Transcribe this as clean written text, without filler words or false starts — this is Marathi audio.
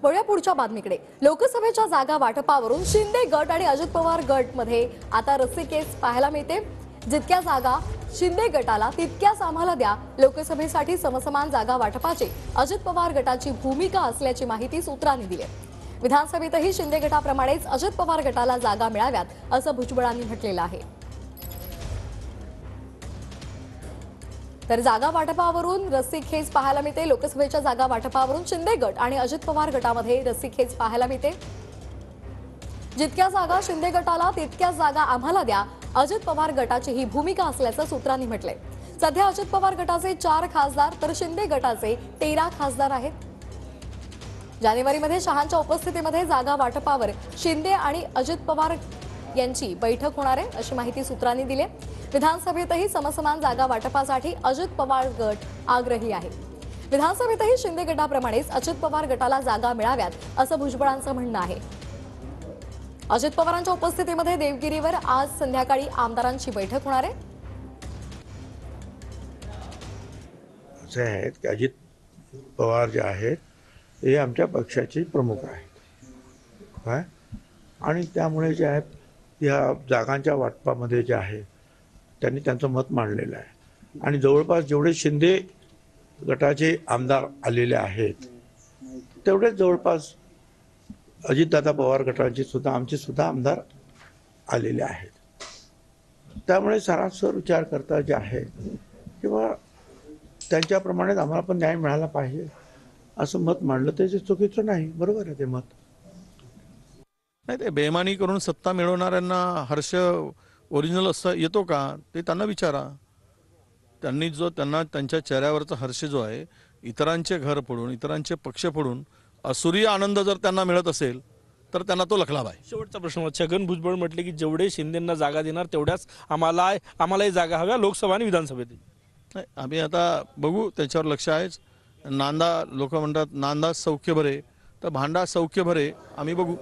वळूया पुढच्या बातमीकडे। लोकसभेच्या जागा वाटपावरून शिंदे गट आणि अजित पवार गट मध्ये आता रस्सीखेच पाहायला मिळते। जितक्या जागा शिंदे गटाला तितक्याच आम्हाला द्या, लोकसभेसाठी समसमान जागा वाटपाची अजित पवार गटाची भूमिका असल्याची माहिती सूत्रांनी दिली आहे। विधानसभेतही शिंदे गटाप्रमाणेच अजित पवार गटाला जागा मिळाव्यात असं भुजबळांनी म्हटलेलं आहे। तर जागा वाटपावरून रस्सीखेच पाहायला मिळते। लोकसभेच्या जागा वाटपावरून शिंदे गट आणि अजित पवार गटामध्ये रस्सीखेच पाहायला मिळते। जितक्या जागा शिंदे गटाला तितक्याच जागा आम्हाला द्या, अजित पवार गटाची ही भूमिका असल्याचं सूत्रांनी म्हटलंय। सध्या अजित पवार गटाचे 4 खासदार तर शिंदे गटाचे 13 खासदार आहेत। जानेवारीमध्ये शहांच्या उपस्थितीमध्ये जागा वाटपावर शिंदे आणि अजित पवार यांची बैठक होणार आहे अशी माहिती सूत्रांनी दिली आहे। विधानसभेतही समसमान जागा वाटपासाठी अजित पवार गट आग्रही आहे। विधानसभेतही शिंदे गटाप्रमाणेच अजित पवार गटाला जागा मिळाव्यात असं भुजबळांचं म्हणणं आहे। अजित पवारांच्या उपस्थितीमध्ये देवगिरीवर आज संध्याकाळी आमदारांची बैठक होणार आहे। असे आहेत की अजित पवार जे आहेत ते आमच्या पक्षाचे प्रमुख आहेत काय, आणि त्यामुळे जे आहेत या जागांच्या वाटपामध्ये जे आहे त्यांनी त्यांचं मत मांडलेलं आहे। आणि जवळपास जेवढे शिंदे गटाचे आमदार आलेले आहेत तेवढेच जवळपास अजितदादा पवार गटाचे सुद्धा आमचे सुद्धा आमदार आलेले आहेत। त्यामुळे सरासर विचार करता जे आहे किंवा त्यांच्याप्रमाणेच आम्हाला पण न्याय मिळाला पाहिजे असं मत मांडलं ते चुकीचं नाही, बरोबर आहे ते मत। नाही, ते बेमानी करून सत्ता मिळवणाऱ्यांना हर्ष ओरिजिनल असं येतो का ते त्यांना विचारा। त्यांनी जो त्यांना त्यांच्या चेहऱ्यावरचा हर्ष जो आहे, इतरांचे घर फोडून इतरांचे पक्ष फोडून असुरी आनंद जर त्यांना मिळत असेल तर त्यांना तो लखलावा आहे। शेवटचा प्रश्न, छगन भुजबळ म्हटले की जेवढे शिंदेंना जागा देणार तेवढ्याच आम्हालाही जागा हव्या लोकसभा आणि विधानसभेत। नाही, आम्ही आता बघू, त्याच्यावर लक्ष आहेच। नांदा लोक म्हणतात नांदा सौख्य भरे तर भांडा सौख्य भरे, आम्ही बघू।